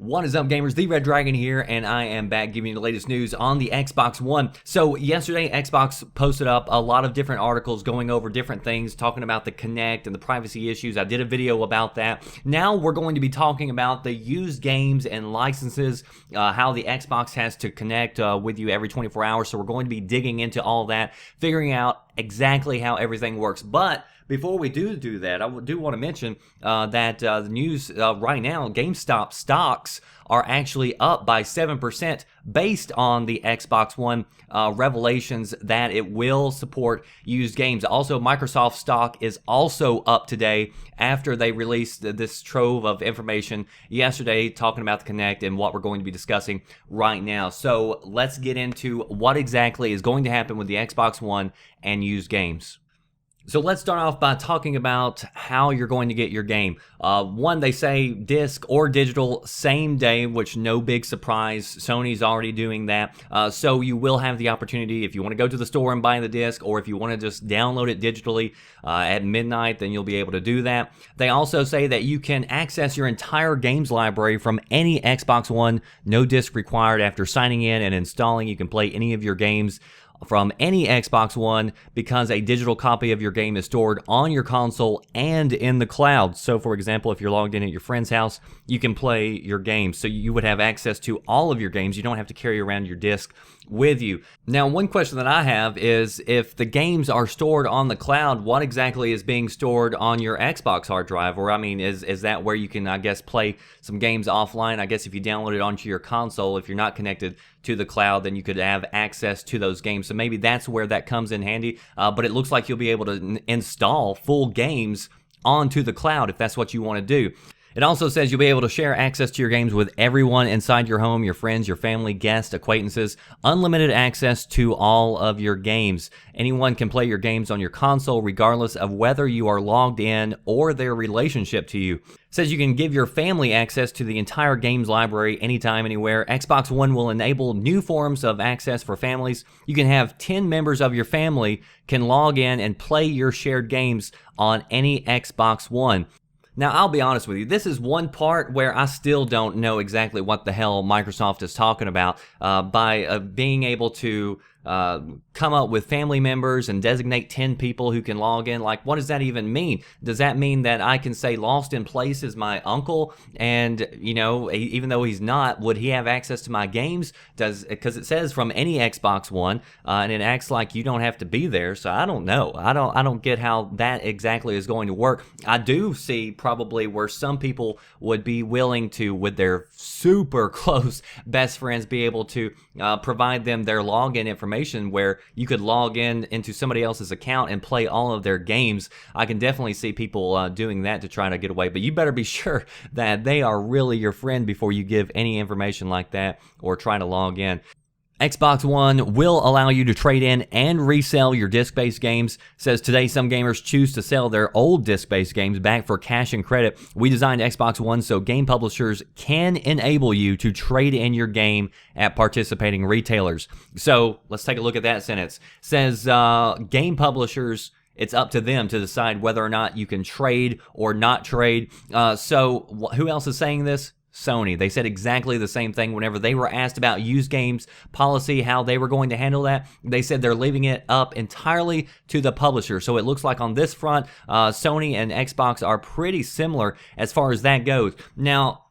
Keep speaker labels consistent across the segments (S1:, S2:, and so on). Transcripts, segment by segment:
S1: What is up, gamers? The Red Dragon here, and I am back giving you the latest news on the Xbox One. So yesterday, Xbox posted up a lot of different articles going over different things, talking about the Kinect and the privacy issues. I did a video about that. Now we're going to be talking about the used games and licenses, how the Xbox has to connect with you every 24 hours. So we're going to be digging into all that, figuring out exactly how everything works. But before we do that, I do want to mention that the news right now, GameStop stocks are actually up by 7% based on the Xbox One revelations that it will support used games. Also, Microsoft stock is also up today after they released this trove of information yesterday talking about the Kinect and what we're going to be discussing right now. So let's get into what exactly is going to happen with the Xbox One and used games. So let's start off by talking about how you're going to get your game. One, they say disc or digital same day, which no big surprise. Sony's already doing that. So you will have the opportunity if you want to go to the store and buy the disc, or if you want to just download it digitally at midnight, then you'll be able to do that. They also say that you can access your entire games library from any Xbox One, no disc required. After signing in and installing, you can play any of your games from any Xbox One because a digital copy of your game is stored on your console and in the cloud. So for example, if you're logged in at your friend's house, you can play your games. So you would have access to all of your games. You don't have to carry around your disc with you. Now, one question that I have is, if the games are stored on the cloud, what exactly is being stored on your Xbox hard drive? Or I mean, is that where you can, I guess, play some games offline? I guess if you download it onto your console, if you're not connected to the cloud, then you could have access to those games. So maybe that's where that comes in handy. But it looks like you'll be able to install full games onto the cloud if that's what you want to do. It also says you'll be able to share access to your games with everyone inside your home, your friends, your family, guests, acquaintances, unlimited access to all of your games. Anyone can play your games on your console regardless of whether you are logged in or their relationship to you. It says you can give your family access to the entire games library anytime, anywhere. Xbox One will enable new forms of access for families. You can have 10 members of your family can log in and play your shared games on any Xbox One. Now, I'll be honest with you, this is one part where I still don't know exactly what the hell Microsoft is talking about by being able to come up with family members and designate 10 people who can log in. Like, what does that even mean? Does that mean that I can say Lost in Place is my uncle, and, you know, even though he's not, would he have access to my games? Because it says from any Xbox One, and it acts like you don't have to be there, so I don't know. I don't get how that exactly is going to work. I do see probably where some people would be willing to, with their super close best friends, be able to provide them their login information where you could log in into somebody else's account and play all of their games. I can definitely see people doing that to try to get away, but you better be sure that they are really your friend before you give any information like that or try to log in. Xbox One will allow you to trade in and resell your disc-based games. It says today some gamers choose to sell their old disc-based games back for cash and credit. We designed Xbox One so game publishers can enable you to trade in your game at participating retailers. So let's take a look at that sentence. It says game publishers, it's up to them to decide whether or not you can trade or not trade. So who else is saying this? Sony. They said exactly the same thing whenever they were asked about used games policy, how they were going to handle that. They said they're leaving it up entirely to the publisher. So it looks like on this front, Sony and Xbox are pretty similar as far as that goes. Now,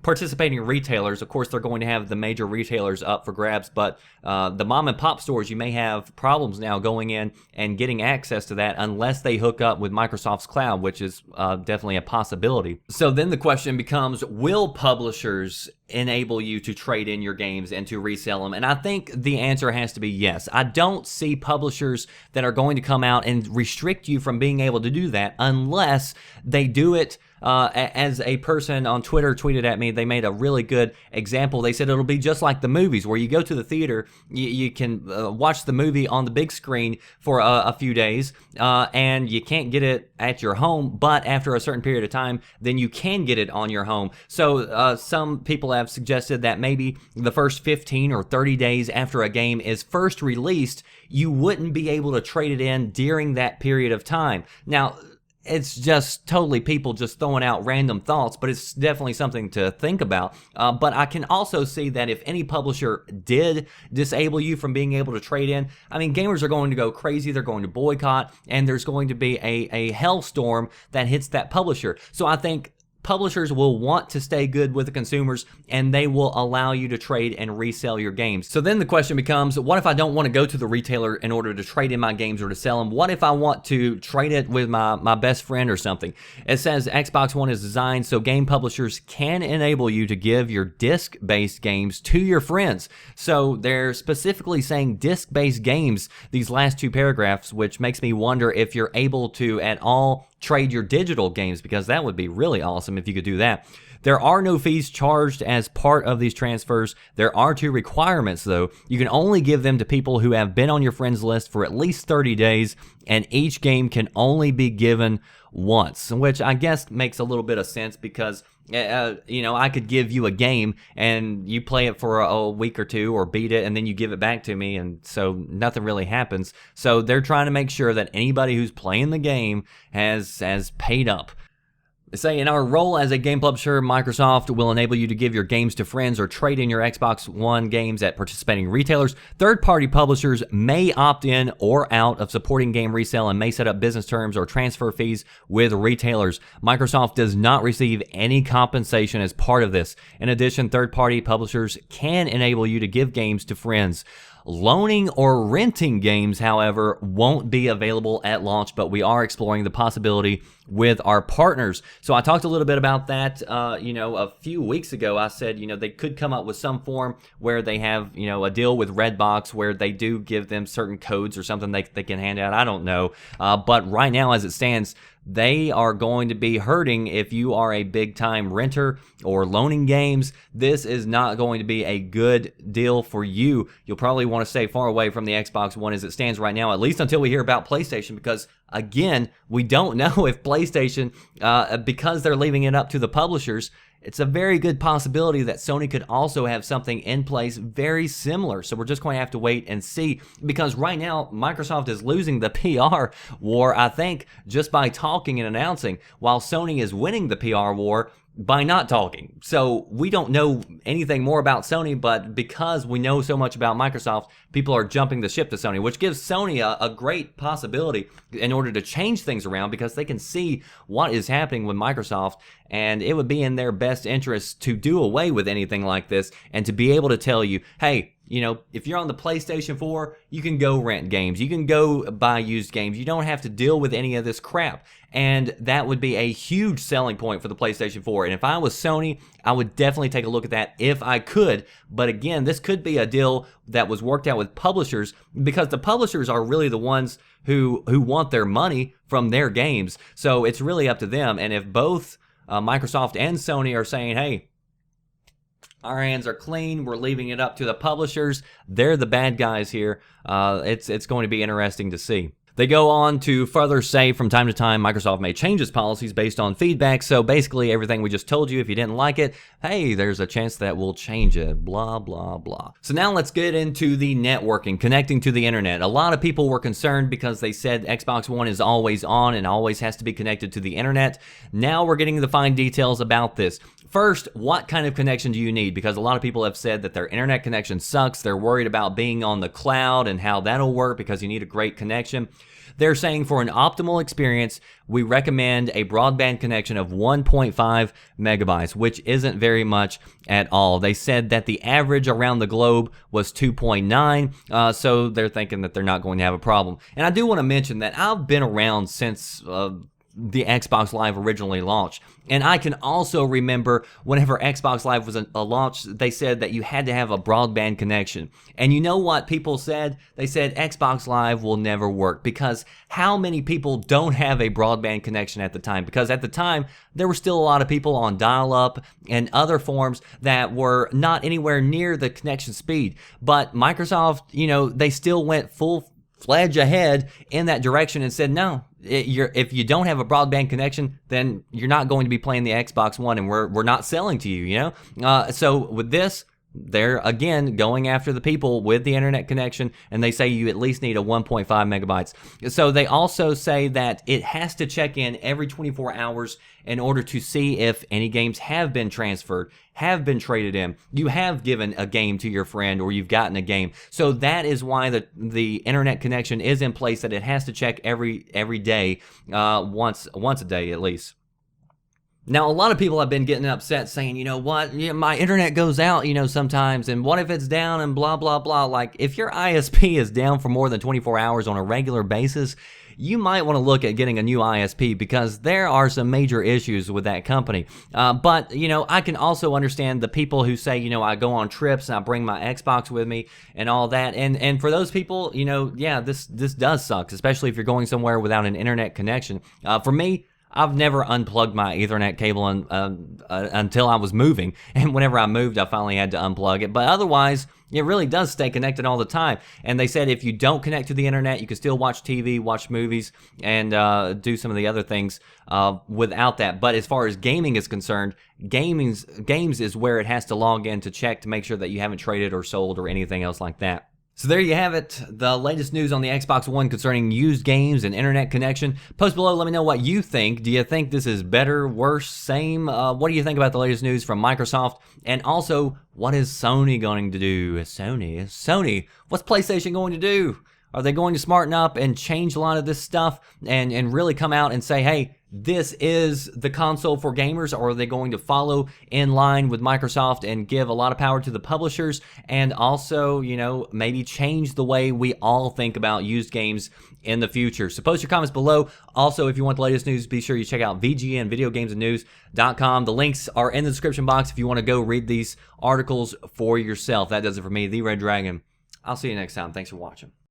S1: participating retailers, of course, they're going to have the major retailers up for grabs, but the mom and pop stores, you may have problems now going in and getting access to that unless they hook up with Microsoft's cloud, which is definitely a possibility. So then the question becomes, will publishers enable you to trade in your games and to resell them? And I think the answer has to be yes. I don't see publishers that are going to come out and restrict you from being able to do that unless they do it as a person on Twitter tweeted at me. They made a really good example. They said it'll be just like the movies where you go to the theater, you can watch the movie on the big screen for a few days, and you can't get it at your home, but after a certain period of time, then you can get it on your home. So some people have suggested that maybe the first 15 or 30 days after a game is first released, you wouldn't be able to trade it in during that period of time. Now, it's just totally people just throwing out random thoughts, but it's definitely something to think about. But I can also see that if any publisher did disable you from being able to trade in, I mean, gamers are going to go crazy. They're going to boycott, and there's going to be a hellstorm that hits that publisher. So I think publishers will want to stay good with the consumers, and they will allow you to trade and resell your games. So then the question becomes, what if I don't want to go to the retailer in order to trade in my games or to sell them? What if I want to trade it with my best friend or something? It says Xbox One is designed so game publishers can enable you to give your disc-based games to your friends. So they're specifically saying disc-based games, these last two paragraphs, which makes me wonder if you're able to at all trade your digital games, because that would be really awesome if you could do that. There are no fees charged as part of these transfers. There are two requirements, though. You can only give them to people who have been on your friends list for at least 30 days, and each game can only be given once, which I guess makes a little bit of sense because I could give you a game and you play it for a week or two or beat it, and then you give it back to me, and so nothing really happens. So they're trying to make sure that anybody who's playing the game has paid up. They say, in our role as a game publisher, Microsoft will enable you to give your games to friends or trade in your Xbox One games at participating retailers. Third-party publishers may opt in or out of supporting game resale and may set up business terms or transfer fees with retailers. Microsoft does not receive any compensation as part of this. In addition, third-party publishers can enable you to give games to friends. Loaning or renting games, however, won't be available at launch, but we are exploring the possibility with our partners. So I talked a little bit about that, a few weeks ago. I said, they could come up with some form where they have, a deal with Redbox where they do give them certain codes or something they can hand out. I don't know. But right now, as it stands, they are going to be hurting if you are a big-time renter or loaning games. This is not going to be a good deal for you. You'll probably want to stay far away from the Xbox One as it stands right now, at least until we hear about PlayStation, because, again, we don't know if PlayStation, because they're leaving it up to the publishers, it's a very good possibility that Sony could also have something in place very similar. So we're just going to have to wait and see, because right now Microsoft is losing the PR war, I think, just by talking and announcing, while Sony is winning the PR war by not talking. So we don't know anything more about Sony, but because we know so much about Microsoft, people are jumping the ship to Sony, which gives Sony a great possibility in order to change things around, because they can see what is happening with Microsoft, and it would be in their best interest to do away with anything like this and to be able to tell you, hey, if you're on the PlayStation 4, you can go rent games. You can go buy used games. You don't have to deal with any of this crap. And that would be a huge selling point for the PlayStation 4. And if I was Sony, I would definitely take a look at that if I could. But again, this could be a deal that was worked out with publishers, because the publishers are really the ones who want their money from their games. So it's really up to them. And if both Microsoft and Sony are saying, hey, our hands are clean, we're leaving it up to the publishers, they're the bad guys here, it's going to be interesting to see. They go on to further say from time to time Microsoft may change its policies based on feedback. So basically everything we just told you, if you didn't like it, hey, there's a chance that we'll change it, blah, blah, blah. So now let's get into the networking, connecting to the internet. A lot of people were concerned because they said Xbox One is always on and always has to be connected to the internet. Now we're getting the fine details about this. First, what kind of connection do you need? Because a lot of people have said that their internet connection sucks. They're worried about being on the cloud and how that'll work because you need a great connection. They're saying for an optimal experience, we recommend a broadband connection of 1.5 megabytes, which isn't very much at all. They said that the average around the globe was 2.9, so they're thinking that they're not going to have a problem. And I do want to mention that I've been around since the Xbox Live originally launched. And I can also remember whenever Xbox Live was launched, they said that you had to have a broadband connection. And you know what people said? They said Xbox Live will never work, because how many people don't have a broadband connection at the time? Because at the time, there were still a lot of people on dial-up and other forms that were not anywhere near the connection speed. But Microsoft, they still went full-fledged ahead in that direction and said, no, if you don't have a broadband connection, then you're not going to be playing the Xbox One, and we're not selling to you, So with this, they're again going after the people with the internet connection, and they say you at least need a 1.5 megabytes. So they also say that it has to check in every 24 hours in order to see if any games have been transferred, have been traded in, you have given a game to your friend, or you've gotten a game. So that is why the internet connection is in place, that it has to check every day, once a day at least. Now, a lot of people have been getting upset saying, you know what, my internet goes out, sometimes, and what if it's down and blah, blah, blah. Like, if your ISP is down for more than 24 hours on a regular basis, you might want to look at getting a new ISP, because there are some major issues with that company. But, I can also understand the people who say, I go on trips and I bring my Xbox with me and all that. And for those people, yeah, this does suck, especially if you're going somewhere without an internet connection. For me, I've never unplugged my Ethernet cable until I was moving, and whenever I moved, I finally had to unplug it. But otherwise, it really does stay connected all the time. And they said if you don't connect to the internet, you can still watch TV, watch movies, and do some of the other things without that. But as far as gaming is concerned, games is where it has to log in to check to make sure that you haven't traded or sold or anything else like that. So there you have it, the latest news on the Xbox One concerning used games and internet connection. Post below, let me know what you think. Do you think this is better, worse, same? What do you think about the latest news from Microsoft? And also, what is Sony going to do? Sony, what's PlayStation going to do? Are they going to smarten up and change a lot of this stuff and really come out and say, hey, this is the console for gamers? Or are they going to follow in line with Microsoft and give a lot of power to the publishers, and also, maybe change the way we all think about used games in the future? So post your comments below. Also, if you want the latest news, be sure you check out VGN, videogamesandnews.com. The links are in the description box if you want to go read these articles for yourself. That does it for me, The Red Dragon. I'll see you next time. Thanks for watching.